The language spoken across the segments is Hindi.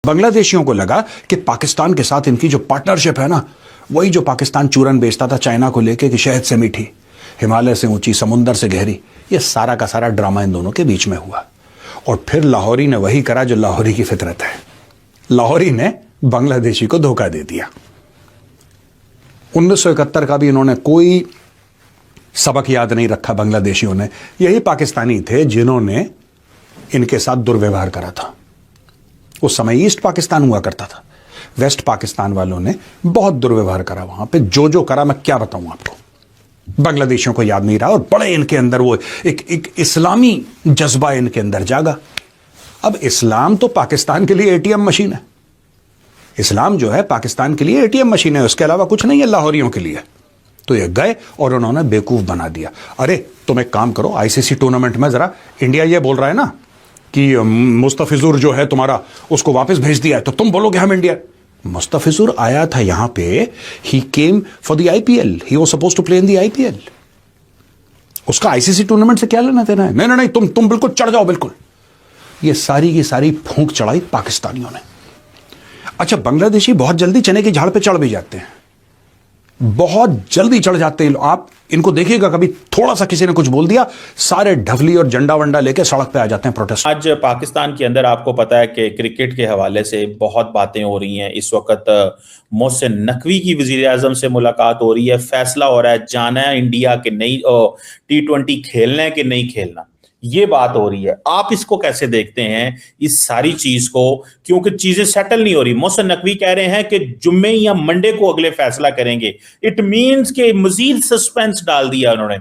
बांग्लादेशियों को लगा कि पाकिस्तान के साथ इनकी जो पार्टनरशिप है ना, वही जो पाकिस्तान चूरन बेचता था चाइना को लेके कि शहद से मीठी, हिमालय से ऊंची, समुंदर से गहरी, ये सारा का सारा ड्रामा इन दोनों के बीच में हुआ। और फिर लाहौरी ने वही करा जो लाहौरी की फितरत है। लाहौरी ने बांग्लादेशी को धोखा दे दिया। 1971 का भी इन्होंने कोई सबक याद नहीं रखा बांग्लादेशियों ने। यही पाकिस्तानी थे जिन्होंने इनके साथ दुर्व्यवहार करा था। उस समय ईस्ट पाकिस्तान हुआ करता था, वेस्ट पाकिस्तान वालों ने बहुत दुर्व्यवहार करा वहां पे। जो करा मैं क्या बताऊं आपको, बांग्लादेशियों को याद नहीं रहा। और बड़े इनके अंदर वो एक इस्लामी जज्बा इनके अंदर जागा। अब इस्लाम तो पाकिस्तान के लिए एटीएम मशीन है। इस्लाम जो है पाकिस्तान के लिए एटीएम मशीन है, उसके अलावा कुछ नहीं है लाहौरियों के लिए। तो ये गए और उन्होंने बेवकूफ बना दिया। अरे तुम एक काम करो, आईसीसी टूर्नामेंट में जरा इंडिया ये बोल रहा है ना कि मुस्तफिजुर जो है तुम्हारा, उसको वापस भेज दिया है, तो तुम बोलोगे हम इंडिया। मुस्तफिजुर आया था यहां पे, he came for the IPL, he was supposed to play in the IPL. उसका आईसीसी टूर्नामेंट से क्या लेना देना है? नहीं नहीं नहीं, तुम बिल्कुल चढ़ जाओ, बिल्कुल। ये सारी की सारी फूंक चढ़ाई पाकिस्तानियों ने। अच्छा, बांग्लादेशी बहुत जल्दी चने की झाड़ पे चढ़ भी जाते हैं, बहुत जल्दी चढ़ जाते हैं। आप इनको देखिएगा, कभी थोड़ा सा किसी ने कुछ बोल दिया, सारे ढगली और झंडा वंडा लेके सड़क पे आ जाते हैं प्रोटेस्ट। आज पाकिस्तान के अंदर आपको पता है कि क्रिकेट के हवाले से बहुत बातें हो रही हैं। इस वक्त मोहसिन नकवी की वजीर आजम से मुलाकात हो रही है, फैसला हो रहा है जाना है इंडिया के नहीं T20 खेलना है कि नहीं खेलना, ये बात हो रही है। आप इसको कैसे देखते हैं इस सारी चीज को, क्योंकि चीजें सेटल नहीं हो रही। मोहसिन नकवी कह रहे हैं कि जुम्मे या मंडे को अगले फैसला करेंगे। इट मींस कि मजीद सस्पेंस डाल दिया उन्होंने।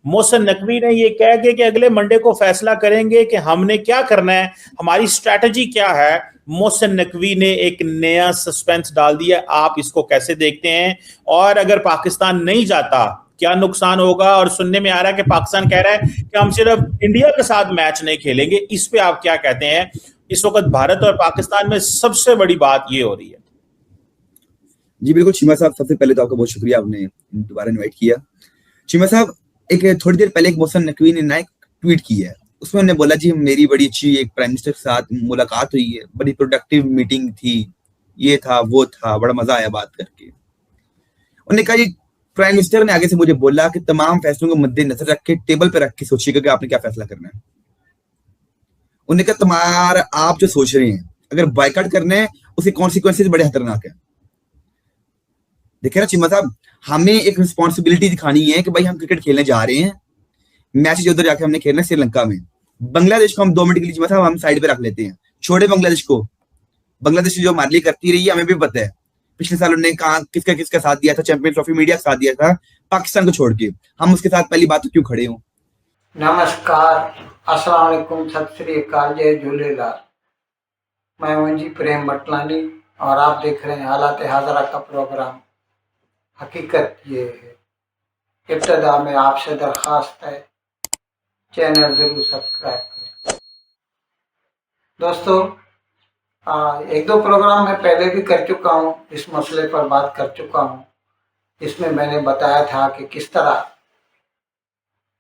मोहसिन नकवी ने ये कह के कि अगले मंडे को फैसला करेंगे कि हमने क्या करना है, हमारी स्ट्रैटेजी क्या है। मोहसिन नकवी ने एक नया सस्पेंस डाल दिया। आप इसको कैसे देखते हैं? और अगर पाकिस्तान नहीं जाता क्या नुकसान होगा? और सुनने में आ रहा है कि पाकिस्तान कह रहा है कि हम सिर्फ इंडिया के साथ मैच नहीं खेलेंगे। इस पे आप क्या कहते हैं? इस वक्त भारत और पाकिस्तान में सबसे बड़ी बात ये हो रही है। जी बिल्कुल चीमा साहब, सबसे पहले तो आपका बहुत शुक्रिया, आपने दोबारा इनवाइट किया। चीमा साहब, एक थोड़ी देर पहले एक मोहसिन नकवी ने एक ट्वीट की है, उसमें उन्होंने बोला जी मेरी बड़ी अच्छी एक प्राइम मिनिस्टर के साथ मुलाकात हुई है, बड़ी प्रोडक्टिव मीटिंग थी, ये था वो था, बड़ा मजा आया बात करके। उन्होंने कहा जी, प्राइम मिनिस्टर ने आगे से मुझे बोला कि तमाम फैसलों को मद्देनजर रख के टेबल पे रख के सोचिएगा कि आपने क्या फैसला करना है। उन्होंने कहा तुम्हारा आप जो सोच रहे हैं, अगर बायकॉट करना है उसके कॉन्सिक्वेंसेज बड़े खतरनाक है। देखिए ना चीमा साहब, हमें एक रिस्पॉन्सिबिलिटी दिखानी है कि भाई हम क्रिकेट खेलने जा रहे हैं, मैच उधर जाके हमने खेलना है श्रीलंका में। बांग्लादेश को हम 2 मिनट के लिए चीमा साहब हम साइड पे रख लेते हैं, छोड़े बांग्लादेश को। बांग्लादेश जो हमारे लिए करती रही है हमें भी पता है। पिछले साल उन्होंने कहा किसका किसका साथ दिया था, चैंपियंस ट्रॉफी मीडिया का साथ दिया था, पाकिस्तान को छोड़ के। हम उसके साथ पहली बात तो क्यों खड़े हों? नमस्कार, अस्सलाम वालेकुम, सत श्री अकाल, जय झूलेलाल। मैं मुंजी प्रेम बटलानी और आप देख रहे हैं हालात हाजरा का प्रोग्राम। हकीकत ये है, इब्तदा में आपसे दरख्वास्त है चैनल जरूर सब्सक्राइब करें। दोस्तों, एक दो प्रोग्राम मैं पहले भी कर चुका हूँ, इस मसले पर बात कर चुका हूँ। इसमें मैंने बताया था कि किस तरह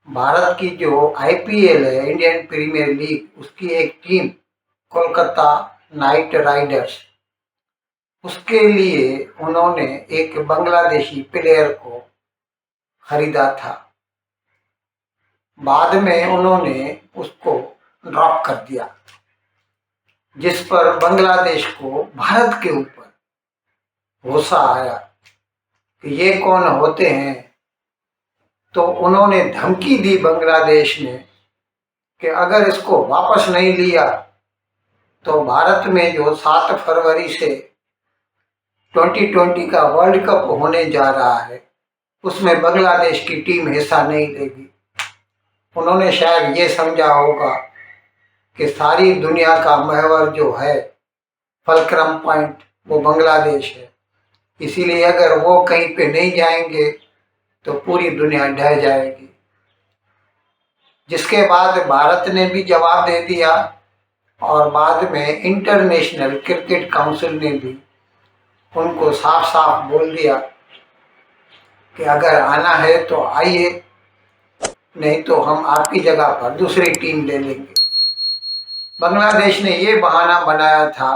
भारत की जो आईपीएल है, इंडियन प्रीमियर लीग, उसकी एक टीम कोलकाता नाइट राइडर्स, उसके लिए उन्होंने एक बांग्लादेशी प्लेयर को खरीदा था। बाद में उन्होंने उसको ड्रॉप कर दिया, जिस पर बांग्लादेश को भारत के ऊपर गुस्सा आया कि ये कौन होते हैं। तो उन्होंने धमकी दी बांग्लादेश ने कि अगर इसको वापस नहीं लिया तो भारत में जो 7 फरवरी से 2020 का वर्ल्ड कप होने जा रहा है, उसमें बांग्लादेश की टीम हिस्सा नहीं लेगी। उन्होंने शायद ये समझा होगा कि सारी दुनिया का महवर जो है, फलक्रम पॉइंट, वो बांग्लादेश है। इसीलिए अगर वो कहीं पे नहीं जाएंगे तो पूरी दुनिया ढह जाएगी। जिसके बाद भारत ने भी जवाब दे दिया और बाद में इंटरनेशनल क्रिकेट काउंसिल ने भी उनको साफ साफ बोल दिया कि अगर आना है तो आइए, नहीं तो हम आपकी जगह पर दूसरी टीम ले लेंगे। बांग्लादेश ने ये बहाना बनाया था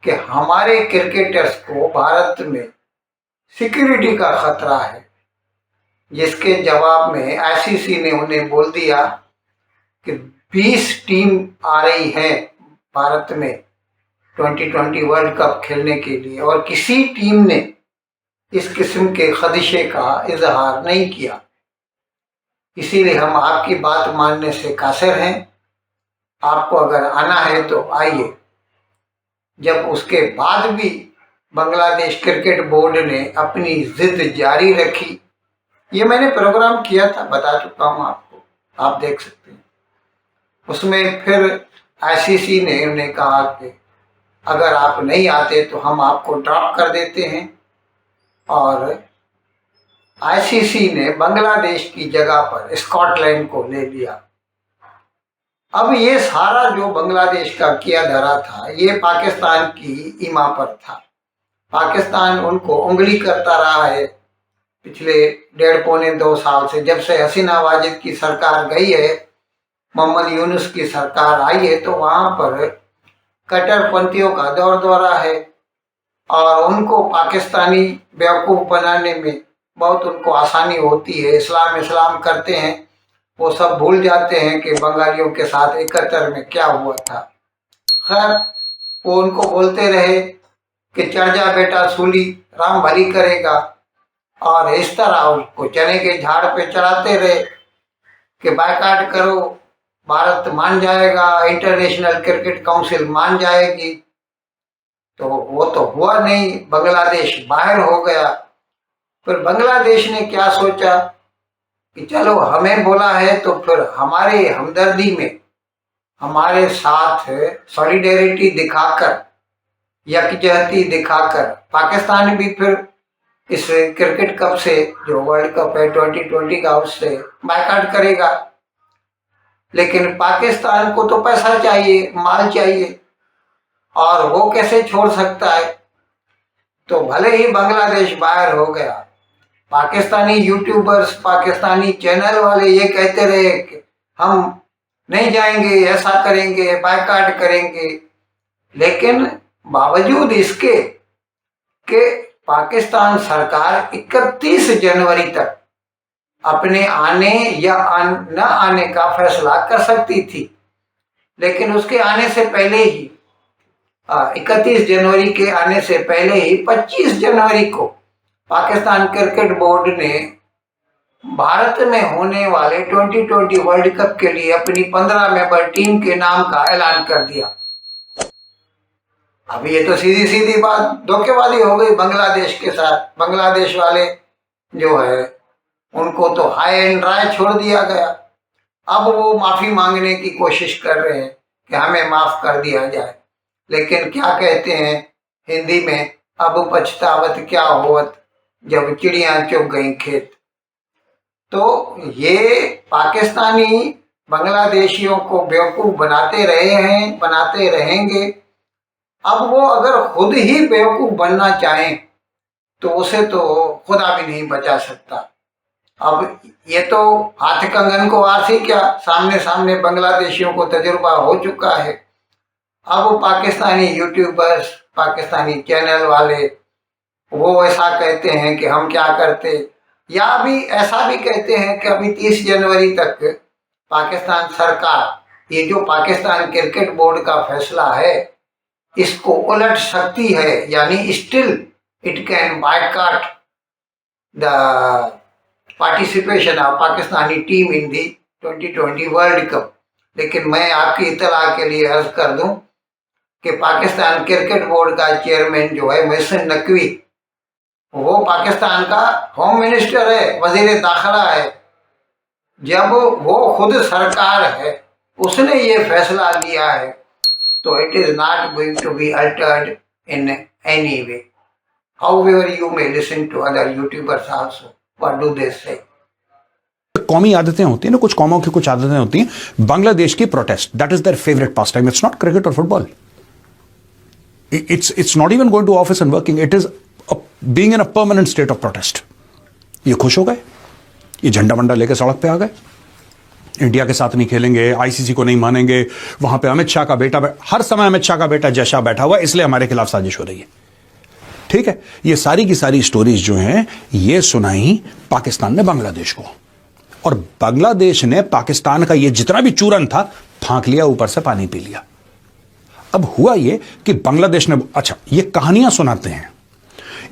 कि हमारे क्रिकेटर्स को भारत में सिक्योरिटी का खतरा है, जिसके जवाब में आईसीसी ने उन्हें बोल दिया कि 20 टीम आ रही है भारत में 2020 वर्ल्ड कप खेलने के लिए और किसी टीम ने इस किस्म के खदशे का इजहार नहीं किया। इसीलिए हम आपकी बात मानने से कासिर हैं। आपको अगर आना है तो आइए। जब उसके बाद भी बांग्लादेश क्रिकेट बोर्ड ने अपनी जिद जारी रखी, ये मैंने प्रोग्राम किया था, बता चुका हूँ आपको, आप देख सकते हैं। उसमें फिर आईसीसी ने उन्हें कहा कि अगर आप नहीं आते तो हम आपको ड्रॉप कर देते हैं, और आईसीसी ने बांग्लादेश की जगह पर स्कॉटलैंड को ले लिया। अब ये सारा जो बांग्लादेश का किया धरा था, ये पाकिस्तान की ईमा पर था। पाकिस्तान उनको उंगली करता रहा है पिछले 1.5-2 साल से। जब से हसीना वाजिद की सरकार गई है, मोहम्मद यूनुस की सरकार आई है, तो वहाँ पर कट्टरपंथियों का दौर दौरा है और उनको पाकिस्तानी बेवकूफ़ बनाने में बहुत उनको आसानी होती है। इस्लाम करते हैं, वो सब भूल जाते हैं कि बंगालियों के साथ 71 में क्या हुआ था। खैर, वो उनको बोलते रहे कि चढ़ जा बेटा सूली, राम भली करेगा, और इस तरह उसको चने के झाड़ पे चढ़ाते रहे कि बायकाट करो, भारत मान जाएगा, इंटरनेशनल क्रिकेट काउंसिल मान जाएगी। तो वो तो हुआ नहीं, बांग्लादेश बाहर हो गया। फिर बांग्लादेश ने क्या सोचा कि चलो हमें बोला है तो फिर हमारे हमदर्दी में, हमारे साथ सॉलिडेरिटी दिखाकर, यकजहती दिखाकर पाकिस्तान भी फिर इस क्रिकेट कप से, जो वर्ल्ड कप है 2020 का, उससे बायकाट करेगा। लेकिन पाकिस्तान को तो पैसा चाहिए, माल चाहिए, और वो कैसे छोड़ सकता है। तो भले ही बांग्लादेश बाहर हो गया, पाकिस्तानी यूट्यूबर्स, पाकिस्तानी चैनल वाले ये कहते रहे कि हम नहीं जाएंगे, ऐसा करेंगे, बायकाट करेंगे। लेकिन बावजूद इसके कि पाकिस्तान सरकार 31 जनवरी तक अपने आने या न आने का फैसला कर सकती थी, लेकिन उसके आने से पहले ही 31 जनवरी के आने से पहले ही 25 जनवरी को पाकिस्तान क्रिकेट बोर्ड ने भारत में होने वाले 2020 वर्ल्ड कप के लिए अपनी 15 मेंबर टीम के नाम का ऐलान कर दिया। अब ये तो सीधी सीधी बात धोखेबाजी हो गई बांग्लादेश के साथ। बांग्लादेश वाले जो है उनको तो हाई एंड ड्राई छोड़ दिया गया। अब वो माफी मांगने की कोशिश कर रहे हैं कि हमें माफ कर दिया जाए, लेकिन क्या कहते हैं हिंदी में, अब पछतावत क्या होवत जब चिड़ियां चुग गई खेत। तो ये पाकिस्तानी बांग्लादेशियों को बेवकूफ बनाते रहे हैं, बनाते रहेंगे। अब वो अगर खुद ही बेवकूफ बनना चाहें तो उसे तो खुदा भी नहीं बचा सकता। अब ये तो हाथ कंगन को आरसी क्या, सामने सामने बांग्लादेशियों को तजुर्बा हो चुका है। अब पाकिस्तानी यूट्यूबर्स, पाकिस्तानी चैनल वाले वो ऐसा कहते हैं कि हम क्या करते, या अभी ऐसा भी कहते हैं कि अभी 30 जनवरी तक पाकिस्तान सरकार, ये जो पाकिस्तान क्रिकेट बोर्ड का फैसला है, इसको उलट सकती है, यानी still it can boycott the participation of Pakistani team in the 2020 world cup. लेकिन मैं आपकी इत्तला के लिए अर्ज कर दूं कि पाकिस्तान क्रिकेट बोर्ड का चेयरमैन जो है मोहसिन नकवी, वो पाकिस्तान का होम मिनिस्टर है, वजीर दाखिला है। जब वो खुद सरकार है, उसने ये फैसला लिया है, तो it is not going to be altered in any way. However you may listen to other youtubers also, what do they say. कौमी आदतें होती हैं ना, कुछ कौमों की कुछ आदतें होती हैं। बांग्लादेश की protest, that is their favourite pastime. It's not cricket और football, it's not even going to office and working, it is being in a permanent state of protest. ये खुश हो गए, ये झंडा वंडा लेकर सड़क पे आ गए। इंडिया के साथ नहीं खेलेंगे, आईसीसी को नहीं मानेंगे, वहां पे अमित शाह का बेटा, हर समय अमित शाह का बेटा जय शाह बैठा हुआ, इसलिए हमारे खिलाफ साजिश हो रही है। ठीक है, ये सारी की सारी स्टोरीज जो हैं ये सुनाई पाकिस्तान ने बांग्लादेश को, और बांग्लादेश ने पाकिस्तान का ये जितना भी चूरन था फांक लिया, ऊपर से पानी पी लिया। अब हुआ ये कि बांग्लादेश ने, अच्छा ये कहानियां सुनाते हैं,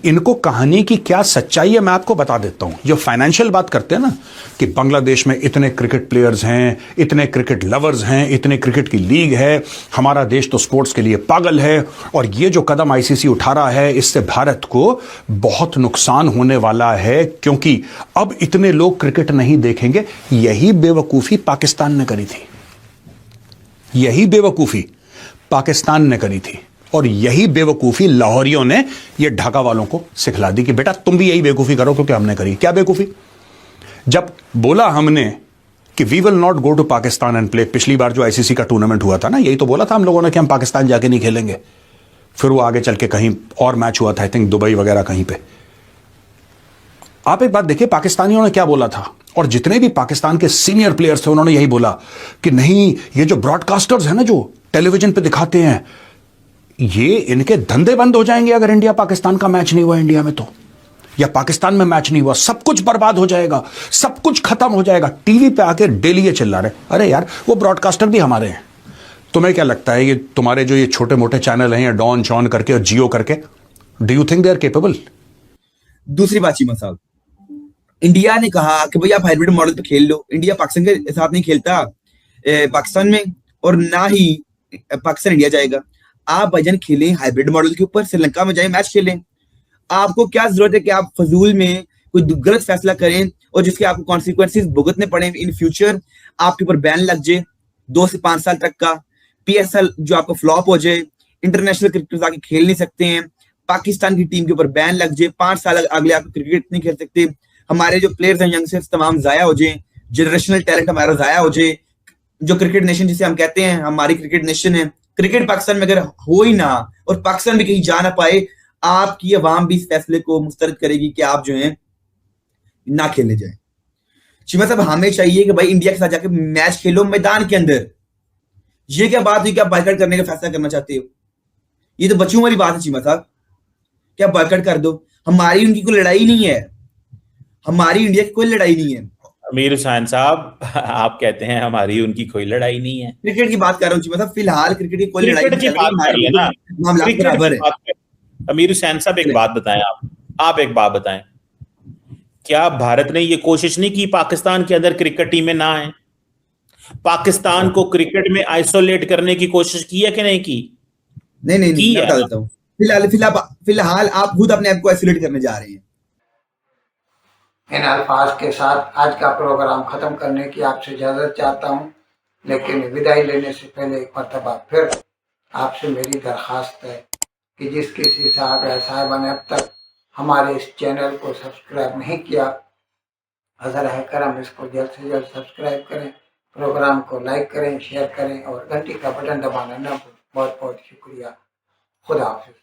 इनको कहानी की क्या सच्चाई है मैं आपको बता देता हूं। जो फाइनेंशियल बात करते हैं ना कि बांग्लादेश में इतने क्रिकेट प्लेयर्स हैं, इतने क्रिकेट लवर्स हैं, इतने क्रिकेट की लीग है, हमारा देश तो स्पोर्ट्स के लिए पागल है, और ये जो कदम आईसीसी उठा रहा है इससे भारत को बहुत नुकसान होने वाला है, क्योंकि अब इतने लोग क्रिकेट नहीं देखेंगे। यही बेवकूफी पाकिस्तान ने करी थी, यही बेवकूफी पाकिस्तान ने करी थी, और यही बेवकूफी लाहौरियों ने ये ढाका वालों को सिखला दी कि बेटा तुम भी यही बेवकूफी करो क्योंकि हमने करी। क्या बेवकूफी? जब बोला हमने कि we will not go to Pakistan and play, पिछली बार जो आईसीसी का टूर्नामेंट हुआ था ना, यही तो बोला था हम लोगों ने कि हम पाकिस्तान जाके नहीं खेलेंगे। फिर वो आगे चल के कहीं और मैच हुआ था, आई थिंक दुबई वगैरह कहीं पे। आप एक बात देखिए, पाकिस्तानियों ने क्या बोला था, और जितने भी पाकिस्तान के सीनियर प्लेयर्स थे उन्होंने यही बोला कि नहीं, ये जो ब्रॉडकास्टर्स हैं ना जो टेलीविजन पे दिखाते हैं, ये इनके धंधे बंद हो जाएंगे अगर इंडिया पाकिस्तान का मैच नहीं हुआ इंडिया में तो, या पाकिस्तान में मैच नहीं हुआ, सब कुछ बर्बाद हो जाएगा, सब कुछ खत्म हो जाएगा। टीवी पे आके डेली ये चिल्ला रहे। अरे यार, वो ब्रॉडकास्टर भी हमारे हैं। तुम्हें क्या लगता है ये तुम्हारे जो ये छोटे मोटे चैनल हैं, या डॉन शॉन करके और जियो करके, do you think they are capable? दूसरी बात चीमा साहब, इंडिया ने कहा कि भाई आप हाइब्रिड मॉडल पे खेल लो। इंडिया पाकिस्तान के साथ नहीं खेलता पाकिस्तान में, और ना ही पाकिस्तान इंडिया जाएगा। आप भाईजान खेलें हाइब्रिड मॉडल के ऊपर, श्रीलंका में जाएं मैच खेलें। आपको क्या जरूरत है कि आप फजूल में कोई गलत फैसला करें और जिसके आपको कॉन्सिक्वेंसेस भुगतने पड़े इन फ्यूचर, आपके ऊपर बैन लग जाए 2 से 5 साल तक का, पीएसएल जो आपको फ्लॉप हो जाए, इंटरनेशनल क्रिकेट आके खेल नहीं सकते हैं, पाकिस्तान की टीम के ऊपर बैन लग जाए, 5 साल अगले आप क्रिकेट नहीं खेल सकते, हमारे जो प्लेयर्स हैं यंगस्टर्स तमाम जाया हो जाए, जनरेशनल टैलेंट हमारा जाया हो जाए। जो क्रिकेट नेशन जिसे हम कहते हैं, हमारी क्रिकेट नेशन है, क्रिकेट पाकिस्तान में अगर हो ही ना और पाकिस्तान भी कहीं जा ना पाए, आपकी अवाम भी इस फैसले को मुस्तरद करेगी कि आप जो है ना खेलने जाए। चीमा साहब, हमें चाहिए कि भाई इंडिया के साथ जाके मैच खेलो मैदान के अंदर। ये क्या बात हुई कि आप बाइकआउट करने का फैसला करना चाहते हो? ये तो बच्चों वाली बात है चीमा साहब, क्या बाइकआउट कर दो। हमारी उनकी कोई लड़ाई नहीं है, हमारी इंडिया की कोई लड़ाई नहीं है। अमीर हुसैन साहब, आप कहते हैं हमारी उनकी कोई लड़ाई नहीं है। क्रिकेट की बात कर रहा हूँ चीमा साहब, फिलहाल क्रिकेट की कोई लड़ाई क्रिकेट की बात कर लेना, मामला बराबर है। अमीर हुसैन साहब एक बात बताएं, आप एक बात बताएं, क्या भारत ने ये कोशिश नहीं की पाकिस्तान के अंदर क्रिकेट टीमें ना आए? पाकिस्तान को क्रिकेट में आइसोलेट करने की कोशिश की है कि नहीं की? नहीं, मैं बता देता हूँ। फिलहाल आप खुद अपने आप को आइसोलेट करने जा रहे हैं। इन अल्फाज के साथ आज का प्रोग्राम खत्म करने की आपसे इजाजत चाहता हूँ, लेकिन विदाई लेने से पहले एक मरतबा फिर आपसे मेरी दरख्वास्त है कि जिस किसी साहब या साहिबा ने अब तक हमारे इस चैनल को सब्सक्राइब नहीं किया, अज़र है करम इसको जल्द से जल्द सब्सक्राइब करें, प्रोग्राम को लाइक करें, शेयर करें और घंटी का बटन दबाना ना भूलें। बहुत बहुत शुक्रिया। खुदा हाफिज़।